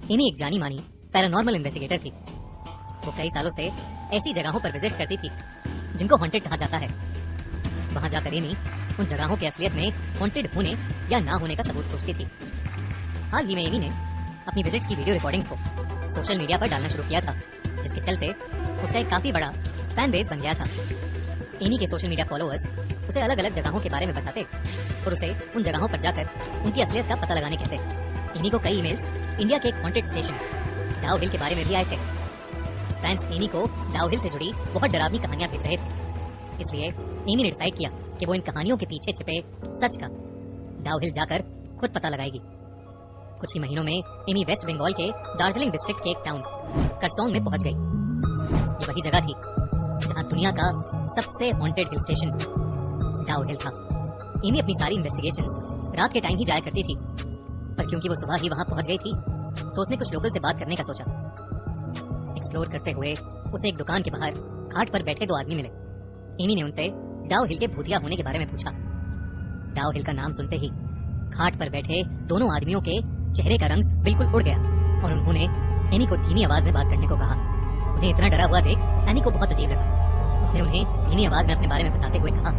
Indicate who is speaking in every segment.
Speaker 1: Amy एक जानी मानी पैरानॉर्मल इन्वेस्टिगेटर थी। वो कई सालों से ऐसी जगहों पर विजिट करती थी जिनको हॉन्टेड कहा जाता है। वहां जाकर एमी उन जगहों के असलियत में हॉन्टेड होने या ना होने का सबूत खोजती थी। हाल ही में एमी ने अपनी विजिट्स की वीडियो रिकॉर्डिंग्स को सोशल मीडिया पर डालना शुरू किया था, जिसके चलते उसका एक काफी बड़ा फैन बेस बन गया था। एमी के सोशल मीडिया फॉलोअर्स उसे अलग अलग जगहों के बारे में बताते और उसे उन जगहों पर जाकर उनकी असलियत का पता लगाने कहते। एमी को कई ईमेल्स इंडिया के एक हॉन्टेड स्टेशन डाउ हिल के बारे में भी आए थे। फैंस एमी को डाउ हिल से जुड़ी बहुत डरावनी कहानियां भेज रहे थे, इसलिए एमी ने डिसाइड किया कि वो इन कहानियों के पीछे छिपे सच का डाउ हिल जाकर खुद पता लगाएगी। कुछ ही महीनों में एमी वेस्ट बंगाल के दार्जिलिंग डिस्ट्रिक्ट के एक टाउन करसोंग में पहुंच गई। ये वही जगह थी जहां दुनिया का सबसे हॉन्टेड हिल स्टेशन डाउ हिल था। एमी अपनी सारी इन्वेस्टिगेशंस रात के टाइम ही जाया करती थी, पर क्योंकि वो सुबह ही वहां पहुंच गई थी तो उसने कुछ लोकल से बात करने का सोचा। एक्सप्लोर करते हुए उसे एक दुकान के बाहर घाट पर बैठे दो आदमी मिले। एमी ने उनसे डाउ हिल के भूतिया होने के बारे में पूछा। डाउ हिल का नाम सुनते ही घाट पर बैठे दोनों आदमियों के चेहरे का रंग बिल्कुल उड़ गया और उन्होंने एमी को धीमी आवाज में बात करने को कहा। उन्हें इतना डरा हुआ देख एमी को बहुत अजीब लगा। उसने उन्हें धीमी आवाज में अपने बारे में बताते हुए कहा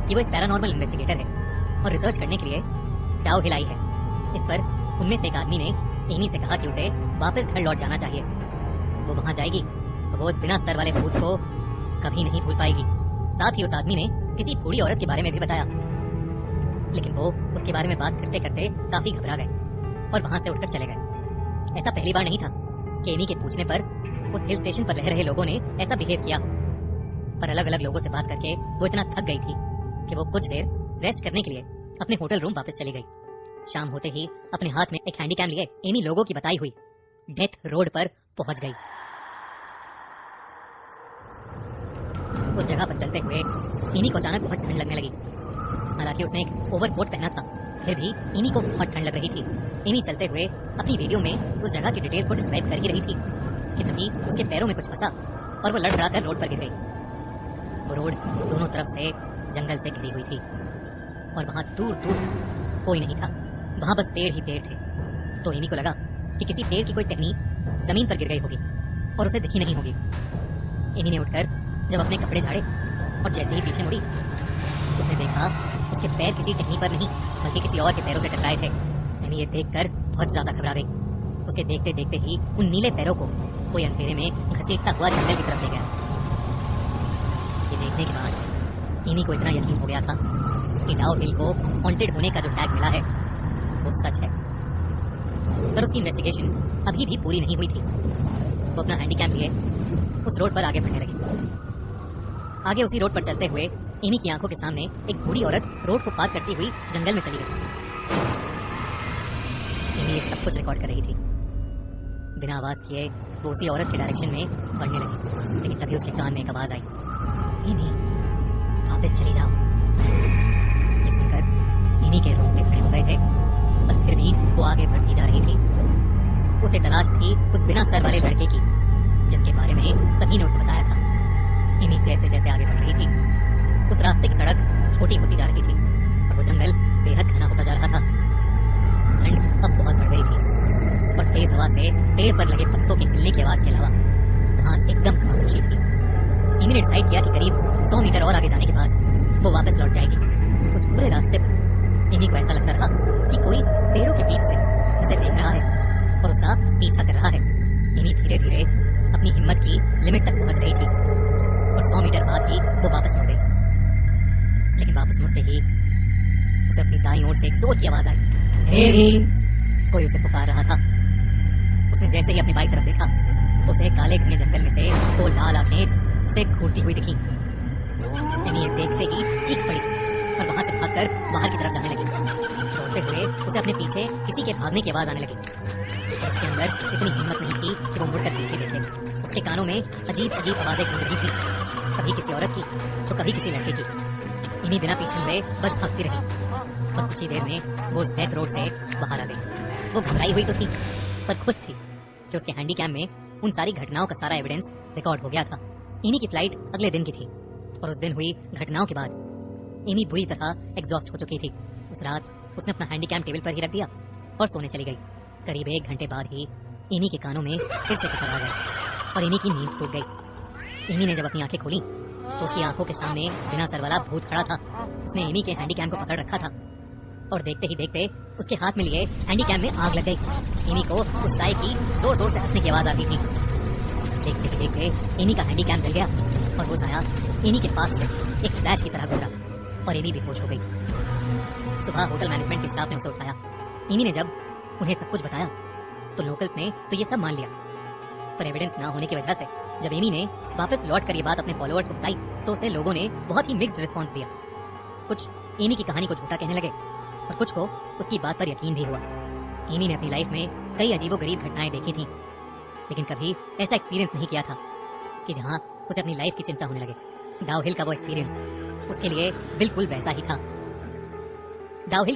Speaker 1: कि वो एक पैरानॉर्मल इन्वेस्टिगेटर है और रिसर्च करने के लिए डाउ हिल आई है। इस पर उनमें से एक आदमी ने एमी से कहा कि उसे वापस घर लौट जाना चाहिए। वो वहां जाएगी तो वो उस बिना सर वाले भूत को कभी नहीं भूल पाएगी। साथ ही उस आदमी ने किसी बूढ़ी औरत के बारे में भी बताया, लेकिन वो उसके बारे में बात करते करते काफी घबरा गए और वहां से उठकर चले गए। ऐसा पहली बार नहीं था कि एमी के पूछने पर उस हिल स्टेशन पर रह रहे लोगों ने ऐसा बिहेव किया, पर अलग अलग लोगों से बात करके वो इतना थक गई थी कि वो कुछ देर रेस्ट करने के लिए अपने होटल रूम वापस चली गई। शाम होते ही अपने हाथ में एक हैंडीकैम लिए एमी लोगों की बताई हुई डेथ रोड पर पहुंच गई। उस जगह पर चलते हुए एमी को अचानक बहुत ठंड लगने लगी। हालांकि उसने एक ओवरकोट पहना था, फिर भी एमी को बहुत ठंड लग रही थी। एमी चलते हुए अपनी वीडियो में उस जगह की डिटेल्स को डिस्क्राइब कर ही रही थी कि तभी उसके पैरों में कुछ फंसा और वो लड़खड़ाकर रोड पर गिर गई। वो रोड दोनों तरफ से जंगल से घिरी हुई थी और वहां दूर दूर कोई नहीं था, वहां बस पेड़ ही पेड़ थे। तो एमी को लगा कि किसी पेड़ की कोई टहनी जमीन पर गिर गई होगी और उसे दिखी नहीं होगी। एमी ने उठकर जब अपने कपड़े झाड़े और जैसे ही पीछे मुड़ी उसने देखा उसके पैर किसी टहनी पर नहीं बल्कि किसी और के पैरों से टकराए थे। एमी ये देखकर बहुत ज्यादा घबरा गई। उसे देखते देखते ही उन नीले पैरों को कोई अंधेरे में घसीटता हुआ जंगल की तरफ ले गया। ये देखने के बाद एमी को इतना यकीन हो गया था कि डाउ हिल को हॉन्टेड होने का जो टैग मिला है वो सच है। पर उसकी इन्वेस्टिगेशन अभी भी पूरी नहीं हुई थी। वो अपना हैंडीकैम लिए उस रोड पर आगे बढ़ने लगी। आगे उसी रोड पर चलते हुए एमी की आंखों के सामने एक बूढ़ी औरत रोड को पार करती हुई जंगल में चली गई। एमी ये सब कुछ रिकॉर्ड कर रही थी। बिना आवाज किए वो उसी औरत के डायरेक्शन में बढ़ने लगी, लेकिन तभी उसके कान में एक आवाज आई, एमी वापस चली जाओ। ये सुनकर एमी के रोंगटे खड़े हो गए थे, पर फिर भी वो आगे बढ़ती जा रही थी। उसे तलाश थी उस बिना सर वाले लड़के की जिसके बारे में सभी ने उसे बताया था। एमी जैसे जैसे आगे बढ़ रही थी उस रास्ते की सड़क छोटी होती जा रही थी और वो जंगल बेहद घना होता जा रहा था। ठंड अब बहुत बढ़ गई थी और तेज हवा से पेड़ पर लगे पत्तों के हिलने की आवाज के अलावा वहां एकदम खामोशी थी। एमी ने डिसाइड किया कि करीब 100 मीटर और आगे जाने के बाद वो वापस लौट जाएगी। उस पूरे रास्ते पर एमी को ऐसा लगता रहा कि कोई पेड़ों के बीच से उसे देख रहा है और उसका पीछा कर रहा है। एमी धीरे धीरे अपनी हिम्मत की लिमिट तक पहुंच रही थी और 100 मीटर बाद ही वो वापस मुड़ गई। लेकिन वापस मुड़ते ही उसे अपनी दाईं ओर से एक जोर की आवाज आई, एमी! कोई उसे पुकार रहा था। उसने जैसे ही अपनी बाई तरफ देखा तो उसे काले घने जंगल में से दो लाल आंखें उसे घूरती हुई दिखी। एमी ये देखते ही चीख पड़ी और वहां से भागकर बाहर की तरफ जाने लगी। दौड़ते हुए उसे अपने पीछे किसी के भागने की आवाज आने लगी। उसके अंदर इतनी हिम्मत नहीं थी कि वो मुड़कर पीछे देखे। उसके कानों में अजीब अजीब आवाजें गूंज रही थी, कभी किसी औरत की तो कभी किसी लड़के की। इन्हीं बिना पीछे मुड़े बस भागती रही और कुछ ही देर में वो उस डेथ रोड से बाहर आ गई। वो घबराई हुई तो थी पर खुश थी कि उसके हैंडीकैम में उन सारी घटनाओं का सारा एविडेंस रिकॉर्ड हो गया था। एमी की फ्लाइट अगले दिन की थी और उस दिन हुई घटनाओं के बाद एमी बुरी तरह एग्जॉस्ट हो चुकी थी। उस रात उसने अपना हैंडीकैम टेबल पर ही रख दिया और सोने चली गई। करीब 1 घंटे बाद ही एमी के कानों में फिर से कुछ आवाज आई और एमी की नींद टूट गई। एमी ने जब अपनी आंखें खोली तो उसकी आंखों के सामने बिना सर वाला भूत खड़ा था। उसने एमी के हैंडीकैम को पकड़ रखा था और देखते ही देखते उसके हाथ में लिए हैंडीकैम में आग लग गई। एमी को उस साए की जोर जोर से हंसने की आवाज आती थी। देखते ही देखते एमी का हैंडीकैम जल गया और वो साया एमी के पास से एक फ्लैश की तरह गुजरा और एमी बेहोश हो गई। सुबह होटल मैनेजमेंट के स्टाफ ने उसे उठाया। एमी ने जब उन्हें सब कुछ बताया तो लोकल्स ने तो ये सब मान लिया, पर एविडेंस ना होने की वजह से जब एमी ने वापस लौट कर ये बात अपने फॉलोअर्स को बताई तो उसे लोगों ने बहुत ही मिक्स्ड रिस्पॉन्स दिया। कुछ एमी की कहानी को झूठा कहने लगे और कुछ को उसकी बात पर यकीन भी हुआ। एमी ने अपनी लाइफ में कई अजीबोगरीब घटनाएं देखी थी, लेकिन कभी ऐसा एक्सपीरियंस नहीं किया था कि जहां उसे अपनी लाइफ की चिंता होने लगे। डाउहिल का वो एक्सपीरियंस उसके लिए बिल्कुल वैसा ही था। डाउहिल